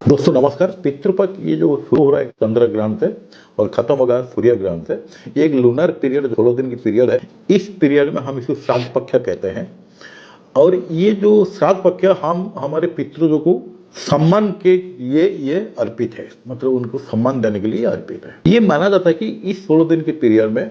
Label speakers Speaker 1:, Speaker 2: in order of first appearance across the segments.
Speaker 1: दोस्तों नमस्कार। पितृपक्ष ये जो शुरू हो रहा है चंद्र ग्रहण से और खत्म होगा सूर्य ग्रहण से, ये एक लूनर पीरियड 16 दिन की पीरियड है। इस पीरियड में हम इसको श्राद्ध पक्ष कहते हैं। और ये जो श्राद्ध पक्ष हम हमारे पितृजों को सम्मान के लिए ये अर्पित है, मतलब उनको सम्मान देने के लिए अर्पित है। ये माना जाता है कि इस 16 दिन के पीरियड में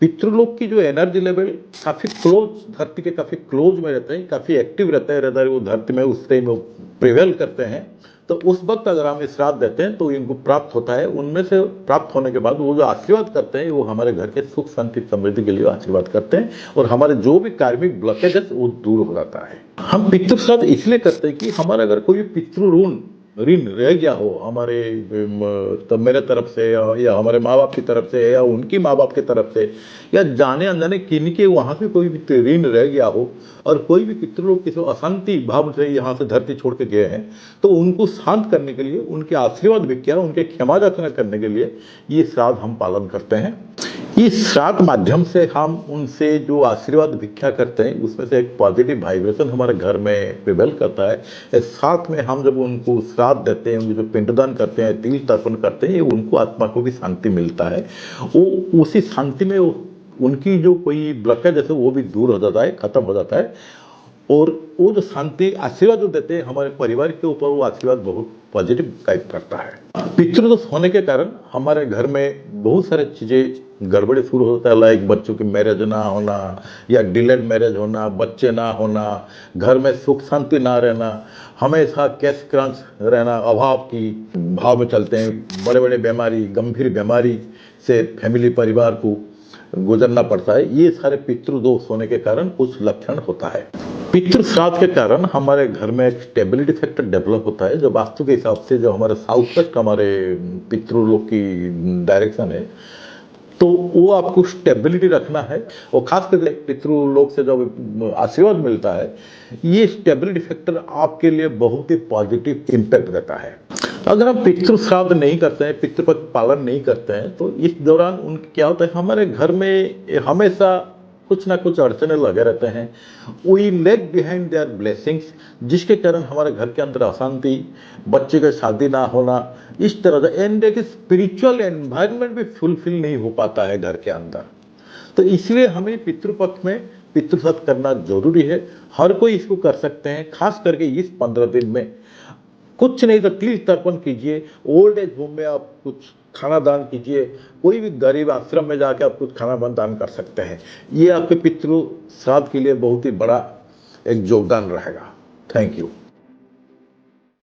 Speaker 1: पितृलोक की जो एनर्जी लेवल काफी क्लोज, धरती के काफी क्लोज में रहते हैं, काफी एक्टिव रहते हैं, रहता है वो धरती में उस टाइम वो प्रिवेल करते हैं। तो उस वक्त अगर हम श्राद्ध देते हैं तो इनको प्राप्त होता है। उनमें से प्राप्त होने के बाद वो जो आशीर्वाद करते हैं वो हमारे घर के सुख शांति समृद्धि के लिए आशीर्वाद करते हैं और हमारे जो भी कार्मिक ब्लॉकेज है वो दूर हो जाता है। हम पितृ श्राद्ध इसलिए करते हैं कि हमारा अगर कोई पितृ ऋण रह गया हो हमारे तब मेरे तरफ से या हमारे माँ बाप की तरफ से या उनकी माँ बाप की तरफ से या जाने अनजाने किनके वहाँ पे कोई भी ऋण रह गया हो और कोई भी पितृलोग किसी अशांति भाव से यहाँ से धरती छोड़ के गए हैं, तो उनको शांत करने के लिए, उनके आशीर्वाद भिक्षा, उनके क्षमा याचना करने के लिए ये श्राद्ध हम पालन करते हैं। इस श्राद्ध माध्यम से हम उनसे जो आशीर्वाद भिक्षा करते हैं उसमें से एक पॉजिटिव वाइब्रेशन हमारे घर में प्रिवेल करता है। साथ में हम जब उनको श्राद्ध देते हैं, उनको जो पिंडदान करते हैं, तिल तर्पण करते हैं, उनको आत्मा को भी शांति मिलता है। वो उसी शांति में उनकी जो कोई ब्लॉकेज है वो भी दूर हो जाता है, खत्म हो जाता है। और वो जो शांति आशीर्वाद जो देते हैं हमारे परिवार के ऊपर, वो आशीर्वाद बहुत पॉजिटिव टाइप करता है। पितृदोष होने के कारण हमारे घर में बहुत सारे चीज़ें गड़बड़ी शुरू होता है, लाइक बच्चों की मैरिज ना होना या डिलेड मैरिज होना, बच्चे ना होना, घर में सुख शांति ना रहना, हमेशा कैश क्रंच रहना, अभाव की भाव में चलते हैं, बड़े बड़े बीमारी, गंभीर बीमारी से फैमिली परिवार को गुजरना पड़ता है। ये सारे पितृदोष होने के कारण कुछ लक्षण होता है। पितृ श्राद्ध के कारण हमारे घर में एक स्टेबिलिटी फैक्टर डेवलप होता है। जो वास्तु के हिसाब से जो हमारे साउथ वेस्ट हमारे पितृलोक की डायरेक्शन है, तो वो आपको स्टेबिलिटी रखना है। और खास करके पितृलोक से जब आशीर्वाद मिलता है, ये स्टेबिलिटी फैक्टर आपके लिए बहुत ही पॉजिटिव इम्पैक्ट देता है। अगर हम पितृ श्राद्ध नहीं करते हैं, पितृपक्ष पालन नहीं करते हैं, तो इस दौरान उनके क्या होता है, हमारे घर में हमेशा कुछ ना कुछ अड़चने लगे रहते हैं। We lag behind their blessings, जिसके कारण हमारे घर के अंदर अशांति, बच्चे का शादी ना होना, इस तरह से एंड एक स्पिरिचुअल एनवायरनमेंट भी फुलफिल नहीं हो पाता है घर के अंदर। तो इसलिए हमें पितृपक्ष में पितृ श्राद्ध करना जरूरी है। हर कोई इसको कर सकते हैं। खास करके इस 15 दिन में कुछ नहीं तो तिल तर्पण कीजिए, ओल्ड एज होम में आप कुछ खाना दान कीजिए, कोई भी गरीब आश्रम में जाकर आप कुछ खाना दान कर सकते हैं। ये आपके पितृ श्राद्ध के लिए बहुत ही बड़ा एक योगदान रहेगा। Thank you.